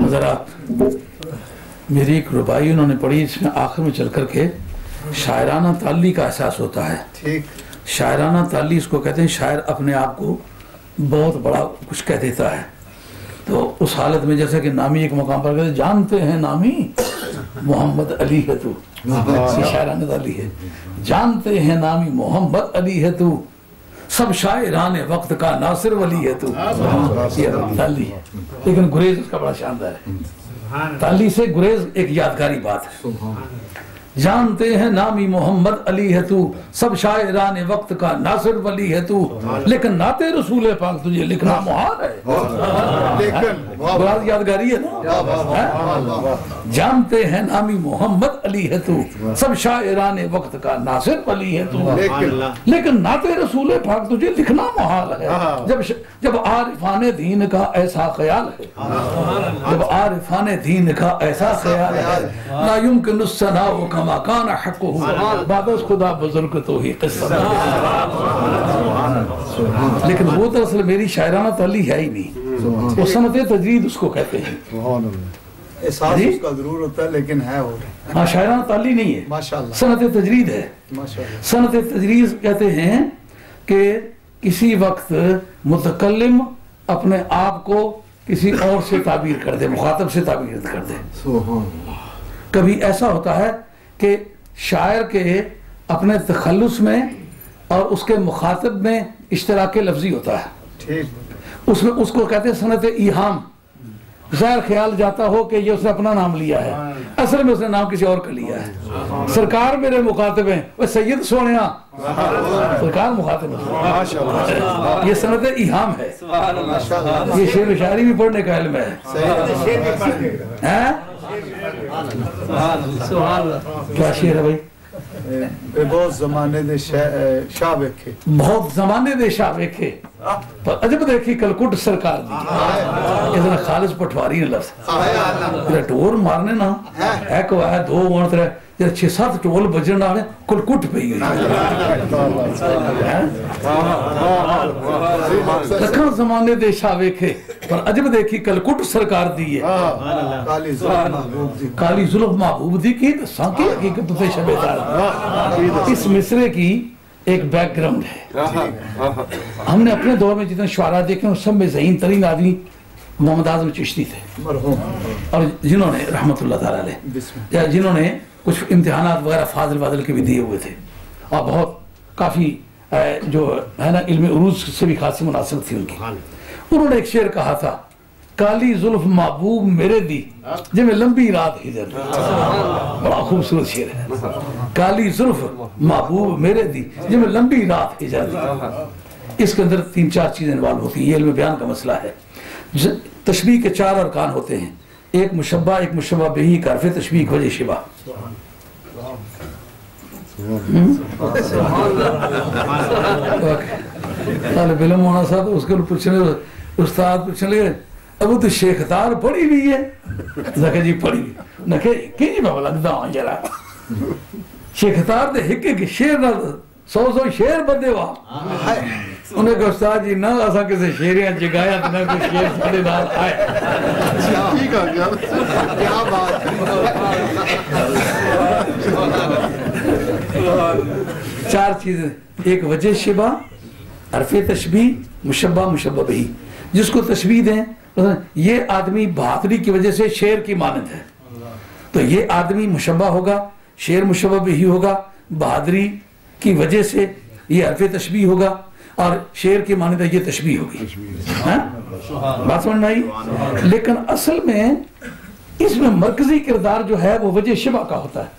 ذرا میری ایک ربائی انہوں نے پڑھی، اس میں آخر میں چل کر کے شاعرانہ تعلی کا احساس ہوتا ہے. شاعرانہ تعلی اس کو کہتے ہیں، شاعر اپنے آپ کو بہت بڑا کچھ کہہ دیتا ہے. تو اس حالت میں جیسے کہ نامی ایک مقام پر کہتے ہیں جانتے ہیں نامی محمد علی ہے تو، یہ شاعرانہ تعلی ہے. جانتے ہیں نامی محمد علی ہے تو، سب شاعران وقت کا ناصر ولی ہے تو، یہ تعلی ہے. لیکن گریز اس کا بڑا شاندار ہے. تعلی سے گریز ایک یادگاری بات ہے. جانتے ہیں نامی محمد علی ہے تو، سب شاعران وقت کا ناصر ولی ہے تو، لیکن نعت رسول پاک تجھے لکھنا محال ہے. بہت یادگاری ہے نا. جانتے ہیں نامی محمد علی ہے تو، سب شاعران وقت کا ناصر ولی ہے تو، لیکن نعت رسول پاک تجھے لکھنا محال ہے. جب عارفان دین کا ایسا خیال ہے، جب عارفان دین کا ایسا خیال ہے، لا يمكن الثناء كما كان حقه بعد از خدا بزرگ تو ہی قصہ. لیکن وہ دراصل میری شاعرانہ تعلی ہے ہی نہیں، وہ صنعت تجرید اس کو کہتے ہیں. احساس اس کا ضرور ہوتا ہے لیکن ہے وہ. ہاں شاعرانہ تعلی نہیں ہے، ماشاءاللہ صنعت تجرید ہے. صنعت تجرید کہتے ہیں کہ کسی وقت متکلم اپنے آپ کو کسی اور سے تعبیر کر دے، مخاطب سے تعبیر کر دے. کبھی ایسا ہوتا ہے کہ شاعر کے اپنے تخلص میں اور اس کے مخاطب میں اشتراک لفظی ہوتا ہے. اس میں اس کو کہتے ہیں صنعت ایہام. ظاہر خیال جاتا ہو کہ یہ اس نے اپنا نام لیا ہے، اصل میں اس نے نام کسی اور کا لیا ہے. سرکار میرے مخاطب ہیں، وہ سید سونیا سرکار مخاطب ہے. یہ صنعت ایہام ہے. یہ شعر و شاعری بھی پڑھنے کا علم ہے. کیا شعر ہے بھائی؟ بہت زمانے دے شاہ ویکھے، بہت زمانے دے شاہ ویکھے، پر عجب دیکھی کلکٹ سرکار دی. اتنا خالص پٹواری نے لفظ ٹور مارنے نا ایک ہے دو ون ترے جب 6-7 ٹول بجن آنے کلکٹ پہ گئی. لکھاں زمانے دے شاہ ویکھے پر عجب دیکھی کلکٹ سرکار دی ہے. کالی ظلف محبوب دی کی دساں کی حقیقت تے شب دار. اس مصرے کی ایک بیک گراؤنڈ ہے. ہم نے اپنے دور میں جتنے شعراء دیکھے ان سب میں ذہین ترین آدمی محمد اعظم چشتی تھے، اور جنہوں نے رحمت اللہ تعالیٰ علیہ، جنہوں نے کچھ امتحانات وغیرہ فاضل وادل کے بھی دیے ہوئے تھے، اور بہت کافی جو ہے نا علم عروج سے بھی خاصی مناسب تھی ان کی. انہوں نے ایک شعر کہا تھا، کالی ظلف محبوب میرے دی جب میں لمبی رات ہجر. بڑا خوبصورت شعر ہے. کالی ظلف محبوب میرے دی جب میں لمبی رات ہجر دی. اس کے اندر 3-4 چیزیں انوالو ہوتی ہیں. یہ علم بیان کا مسئلہ ہے. تشبیہ کے 4 ارکان ہوتے ہیں، ایک مشبہ، ایک مشبہ بہی، ایک حرف تشبیہ، وجہ شبہ. طالب علم ہونا تھا تو اس کے پوچھنے استاد پوچھنے لگے ابو تو شیخ تار پڑھی بھی ہے؟ کہ جی پڑھی بھی. نہ کہ جی میں لگتا ہوں ذرا شیخ تار دے ہک کے شعر نہ 100 شعر بندے وا. انہیں کہا استاد جی نہ اسا کسی شعریاں جگایا تو نہ کوئی شعر ساڈے نال آئے. کیا بات. 4 چیزیں، ایک وجہ شبہ، حرف تشبیہ، مشبہ، مشبہ بہی. جس کو تشبیہ دیں یہ آدمی بہادری کی وجہ سے شعر کی مانند ہے، تو یہ آدمی مشبہ ہوگا، شعر مشبہ بہی ہوگا. بہادری کی وجہ سے یہ حرف تشبیہ ہوگا، اور شعر کی مانند یہ تشبیہ ہوگی. بات سمجھ میں آئی؟ لیکن اصل میں اس میں مرکزی کردار جو ہے وہ وجہ شبہ کا ہوتا ہے.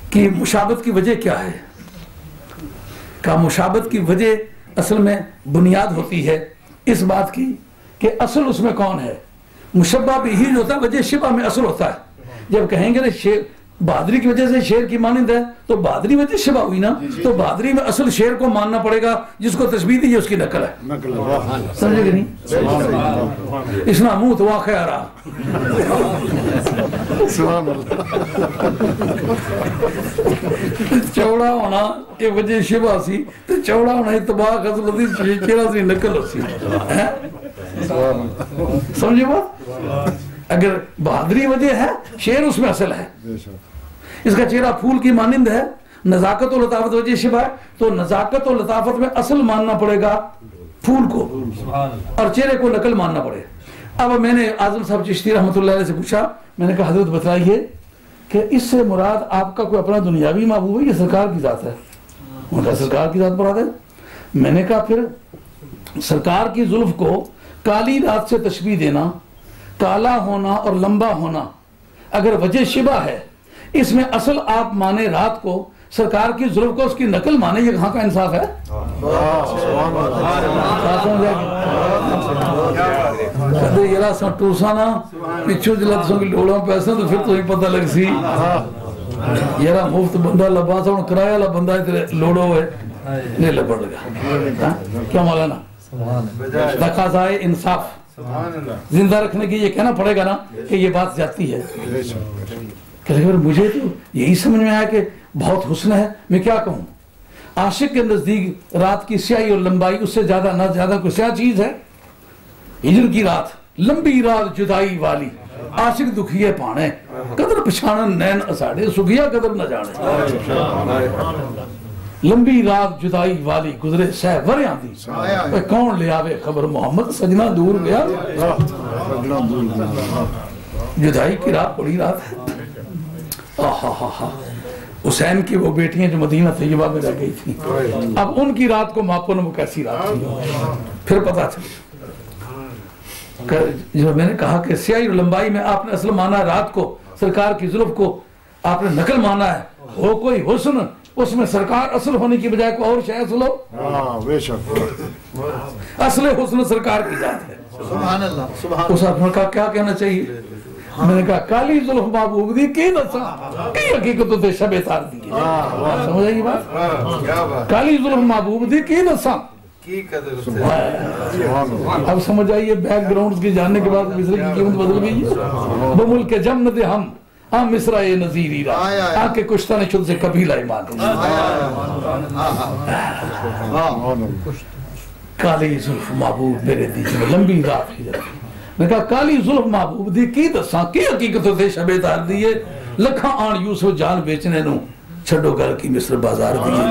کہ مشابہت کی وجہ کیا ہے؟ کہ مشابہت کی وجہ اصل میں بنیاد ہوتی ہے اس بات کی کہ اصل اس میں کون ہے. مشبہ بھی ہی جو ہوتا ہے وجہ شبہ میں اصل ہوتا ہے. جب کہیں گے نا بہادری کی وجہ سے شعر کی مانند ہے تو بہادری وجہ شبہ ہوئی نا، تو بہادری میں اصل شعر کو ماننا پڑے گا، جس کو تشبیہ دی ہے اس کی نقل ہے. سمجھے کہ نہیں؟ اس نہ منہ تو واقع آ رہا. چوڑا ہونا یہ وجہ شبہ سی، تو چوڑا ہونا اتباع غزل دی چہرہ سی نقل ہو سی. سمجھے بات؟ اگر بہادری وجہ ہے شعر اس میں اصل ہے، اس کا چہرہ پھول کی مانند ہے، نزاکت و لطافت وجہ شبہ ہے، تو نزاکت و لطافت میں اصل ماننا پڑے گا پھول کو اور چہرے کو نقل ماننا پڑے گا۔ اب میں نے اعظم صاحب چشتی رحمۃ اللہ علیہ سے پوچھا، میں نے کہا حضرت بتائیے کہ اس سے مراد آپ کا کوئی اپنا دنیاوی محبوب ہے یا سرکار کی ذات ہے؟ ان کا سرکار کی ذات مراد ہے۔ میں نے کہا پھر سرکار کی زلف کو کالی رات سے تشبیہ دینا، کالا ہونا اور لمبا ہونا اگر وجہ شبہ ہے، اس میں اصل آپ مانے رات کو، سرکار کی زلف کو اس کی نقل مانے، یہ کہاں کا انصاف ہے؟ کہتے یرا سا ٹوسا نا پچھو جلد سو کی لوڑا پیسے تو پھر تو ہی پتہ لگ سی یرا مفت بندہ لبا سا کرایہ والا بندہ اتنے لوڑو ہوئے نہیں لبڑ گا۔ کیا مولانا تقاضائے انصاف زندہ رکھنے کی یہ کہنا پڑے گا نا کہ یہ بات جاتی ہے۔ کہ مجھے تو یہی سمجھ میں آیا کہ بہت حسن ہے، میں کیا کہوں؟ عاشق کے نزدیک رات کی سیاہی اور لمبائی اس سے زیادہ نہ زیادہ کوئی سیاہ چیز ہے۔ ہجر کی رات لمبی رات جدائی والی، عاشق دکھیے پانے قدر پچھانن نین اساڑے، سکھیا قدر نہ جانے۔ لمبی رات جدائی والی گزرے سہ وریاں دی، کون لے آوے خبر محمد سجنہ دور گیا۔ جدائی کی رات بڑی رات ہے۔ حسین کی وہ بیٹیاں جو مدینہ طیبہ میں رہ گئی تھیں، اب ان کی رات کو ماپن وہ کیسی رات تھی، پھر پتا چلا۔ جو میں نے کہا کہ سیاہی اور لمبائی میں آپ نے اصل مانا رات کو، سرکار کی زلف کو آپ نے نقل مانا ہے، ہو کوئی حسن اس میں سرکار اصل ہونے کی بجائے کوئی اور شے اصل ہو، اصل حسن سرکار کی ذات ہے۔ سبحان اللہ سبحان اس آپ نے کہا کیا کہنا چاہیے؟ میں نے کہا کالی زلف محبوب دی کی نسا کی حقیقتوں تے شب تار دیئے۔ سمجھ آئی بات؟ کالی زلف محبوب دی کی نسا کی قدر۔ اب سمجھ آئیے بیک گراؤنڈز کی جاننے کے بعد مصر کی قیمت بدل گئی ہے۔ بملک جمنت ہم مصرع نظیری را آنکہ کشتہ نے شد سے قبیلہ ایمان۔ کالی زلف محبوب میرے دیجئے لمبی رات ہی جاتی۔ میں کہا کالی ظلف محبوب دی کی دساں کی حقیقتوں دے شبے تار دیئے، لکھاں آن یوسف جان بیچنے نو چھڑو گھر کی مصر بازار دیئے۔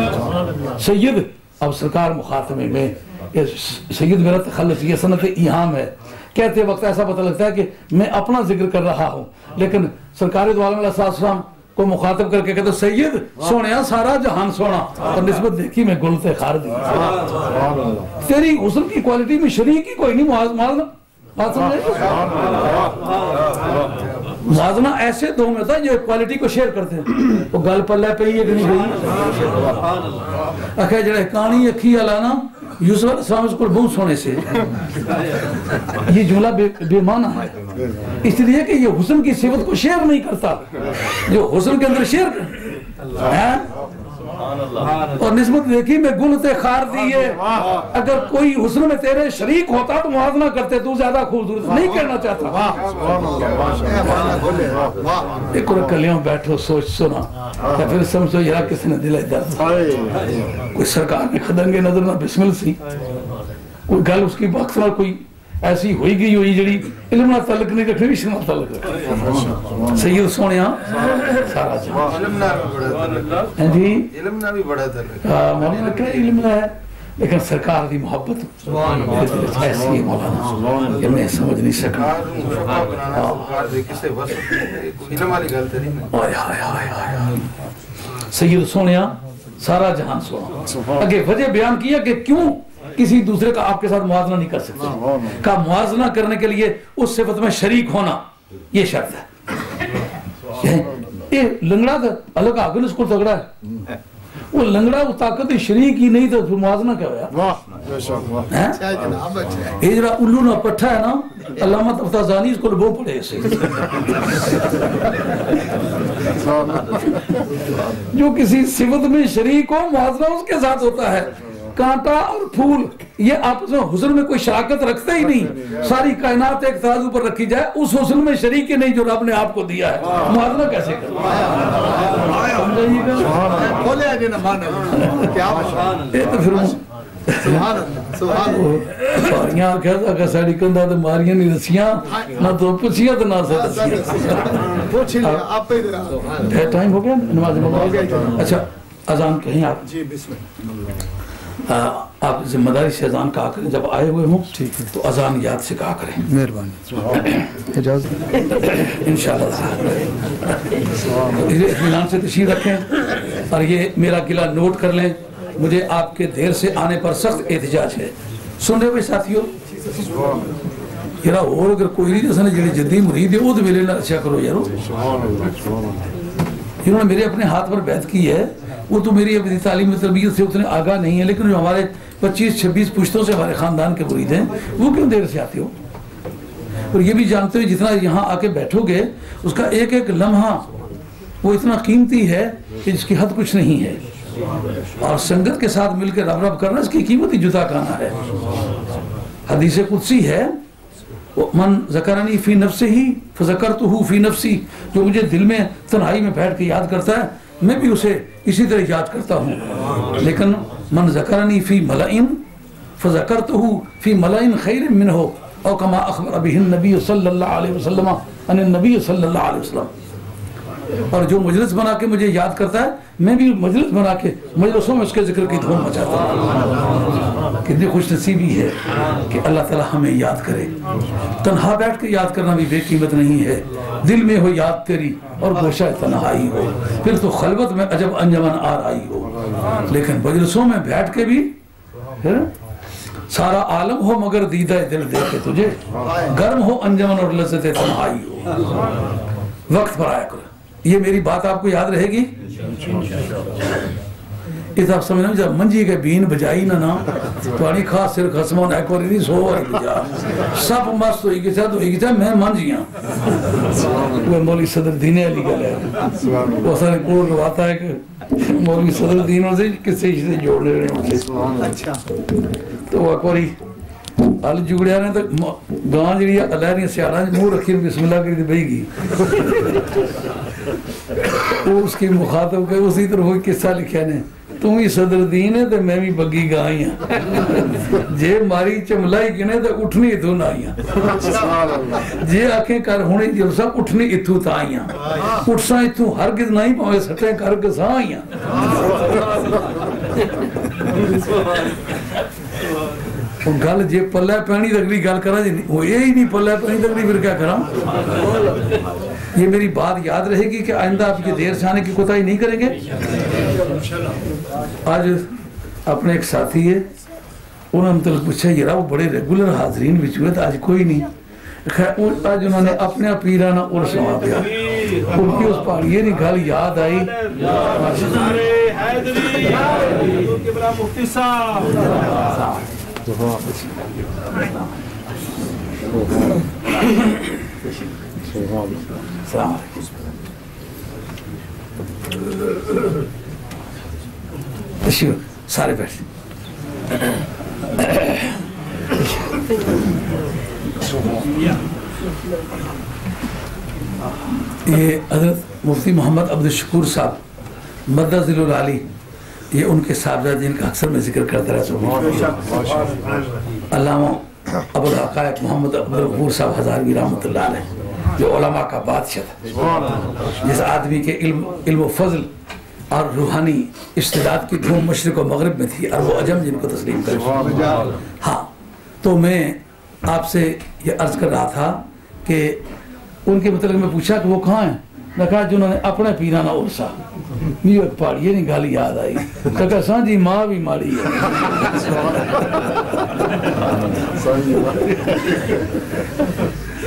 سید اب سرکار مخاطبے میں سید میرا تخلص یہ سنت ایہام ہے، کہتے وقت ایسا پتہ لگتا ہے کہ میں اپنا ذکر کر رہا ہوں، لیکن سرکار دو عالم علیہ السلام کو مخاطب کر کے کہتے سید سونیا سارا جہان سونا، اور نسبت دیکھی میں گلتے خار دی۔ تیری حسن کی کوالٹی میں شریک ہی کوئی نہیں، موازنہ بات سمجھے؟ موازنہ ایسے دو میں تھا جو کوالٹی کو شیئر کرتے ہیں، وہ گل پلے پہ ہی ایک نہیں گئی۔ اکھے جڑے کانی اکھی علانا یوسف علیہ السلام اس کو بہت سونے سے، یہ جملہ بے معنی ہے، اس لیے کہ یہ حسن کی صفت کو شیئر نہیں کرتا، جو حسن کے اندر شیئر کرتا ہے اور نسبت دیکھی میں گل تے خار دیئے۔ اگر کوئی حسن میں تیرے شریک ہوتا تو موازنہ کرتے، تو زیادہ خوبصورت نہیں کہنا چاہتا۔ ایک اور کلیوں بیٹھو سوچ سنا، یا پھر سمجھو یہاں کسی نے دل درد، کوئی سرکار میں خدنگے نظر نہ بسمل سی، کوئی گل اس کی باکسنا کوئی ایسی ہوئی گئی ہوئی جڑی علم نہ تعلق نہیں رکھنے، عشق نہ تعلق رکھنے۔ سید سونیاں سارا جہاں علم نہ بھی بڑا تعلق مولانا کہ علم نہ ہے، لیکن سرکار دی محبت میرے دل سے ایسی ہے مولانا کہ میں سمجھ نہیں سکا۔ سید سونیاں سارا جہان سونا۔ اگے وجہ بیان کیا کہ کیوں کسی دوسرے کا آپ کے ساتھ موازنہ نہیں کر سکتے، کا موازنہ کرنے کے لیے اس صفت میں شریک ہونا یہ شرط ہے۔ یہ لنگڑا تھا اللہ کا اس کو تگڑا ہے، وہ لنگڑا وہ طاقت شریک ہی نہیں تو موازنہ کیا ہوا؟ یہ جرا الو نہ پٹھا ہے نا، علامہ تفتازانی اس کو لبو پڑے اسے، جو کسی صفت میں شریک ہو موازنہ اس کے ساتھ ہوتا ہے۔ کانٹا اور پھول یہ آپس میں حسن میں کوئی شراکت رکھتے ہی نہیں، ساری کائنات ایک ترازو پر رکھی جائے، اس حسن میں شریک ہی نہیں جو رب نے آپ کو دیا ہے، موازنہ کیسے کریں؟ یہ تو پھر پاریاں آخیا کہ ساری کندا تو ماریاں نہیں رسیاں نہ تو پوچھیاں تو نہ ٹائم ہو گیا نماز اچھا اذان کہیں آپ جی بسم اللہ آپ ذمہ داری سے اذان کہا کریں جب آئے ہوئے ہوں ٹھیک ہے تو اذان یاد سے کہا کریں مہربانی اجازت انشاءاللہ اطمینان سے تشریف رکھیں اور یہ میرا گلہ نوٹ کر لیں مجھے آپ کے دیر سے آنے پر سخت احتجاج ہے سن رہے ہوئے ساتھیوں یار اور اگر کوئی نہیں جیسا جڑے جدی مرید ہے وہ تو میرے نہ اچھا کرو یارو انہوں نے میرے اپنے ہاتھ پر بیعت کی ہے وہ تو میری اپنی تعلیم و تربیت سے اتنے آگاہ نہیں ہے لیکن جو ہمارے 25-26 پشتوں سے ہمارے خاندان کے مرید ہیں وہ کیوں دیر سے آتے ہو اور یہ بھی جانتے ہو جتنا یہاں آ کے بیٹھو گے اس کا ایک ایک لمحہ وہ اتنا قیمتی ہے کہ جس کی حد کچھ نہیں ہے اور سنگت کے ساتھ مل کے رب رب کرنا اس کی قیمت ہی جدا کھانا ہے حدیث قدسی ہے من ذکرنی فی نفسہ فذکرتہ فی نفسی جو مجھے دل میں تنہائی میں بیٹھ کے یاد کرتا ہے میں بھی اسے اسی طرح یاد کرتا ہوں لیکن من ذکرنی فی ملئن فذکرتہ فی ملئن خیر منہ او کما اخبر بہ النبی صلی اللہ علیہ وسلم عن النبی صلی اللہ علیہ وسلم اور جو مجلس بنا کے مجھے یاد کرتا ہے میں بھی مجلس بنا کے مجلسوں میں اس کے ذکر کی دھوم مچاتا ہوں کتنی خوش نصیبی ہے کہ اللہ تعالی ہمیں یاد کرے تنہا بیٹھ کے یاد کرنا بھی بے قیمت نہیں ہے دل میں ہو یاد تیری اور گوشہ تنہائی ہو پھر تو خلوت میں عجب انجمن آرائی ہو لیکن مجلسوں میں بیٹھ کے بھی سارا عالم ہو مگر دیدہ دل دیکھے تجھے گرم ہو انجمن اور لذت تنہائی ہو وقت پر آیا کرو یہ میری بات آپ کو یاد رہے گی اس آپ سمجھنا جب منجی کے بین بجائی نہ توانی خاص سر خسمون ایکوری نہیں سو آئی بجا سب مست ہوئی گی تھا میں منجیاں وہ مولی صدر دین علی گل ہے وہ سارے کوڑ رواتا ہے کہ مولی صدر دینوں سے کسی سے جوڑنے رہے ہوں تو وہ ایکوری آل جگڑیا نے تو گاں جڑی اللہ نے سیارہ منہ رکھی بسم اللہ کری بھئی گی وہ اس کی مخاطب کے اسی طرح ہوئی قصہ لکھیا نے تم ہی صدر دین ہے تو میں بھی بگی گائی ہاں جے ماری چملائی کنے تو اٹھنی اتھو نہ آئی ہاں جے آنکھیں کر ہونے جلسہ اٹھنی اتھو تا آئی ہاں اٹھساں اتھو ہرگز نہیں پاوے سٹیں کر گساں آئی ہاں گل جے پلہ پہنی تکلی گل کرا جی وہ یہی نہیں پلہ پہنی تکلی پھر کیا کرا یہ میری بات یاد رہے گی کہ آئندہ آپ یہ دیر سے آنے کی کوتاہی نہیں کریں گے آج اپنے ایک ساتھی ہے انہوں نے مطلب پوچھا یہ رہا وہ بڑے ریگولر حاضرین بھی ہوئے تو آج کوئی نہیں آج انہوں نے اپنے پیرانہ عرس سما دیا ان کی اس پاڑی یہ نہیں گل یاد آئی السلام علیکم تشریف سارے بیٹھے یہ حضرت مفتی محمد عبدالشکور صاحب مدہ ذل العالی یہ ان کے صاحبزاد جن کا اکثر میں ذکر کرتا رہا علامہ ابو الحقائق محمد عبدالغفور صاحب ہزاروی رحمۃ اللہ علیہ جو علماء کا بادشاہ تھا جس آدمی کے علم و فضل اور روحانی استعداد کی دھوم مشرق و مغرب میں تھی اور وہ عجم جن کو تسلیم کرے ہاں تو میں آپ سے یہ عرض کر رہا تھا کہ ان کے متعلق میں پوچھا کہ وہ کہاں ہیں نے کہا جنہوں نے اپنے پیرانہ عرصہ میو ایک پاڑی یہ نہیں گالی یاد آئی کہا سانجی ماں بھی ماڑی ہے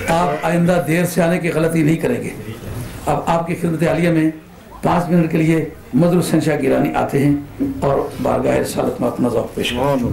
آپ آئندہ دیر سے آنے کی غلطی نہیں کریں گے اب آپ کی خدمت عالیہ میں 5 منٹ کے لیے مدر حسین شاہ گیلانی آتے ہیں اور بارگاہ رسالت میں اپنا ذوق پیش کریں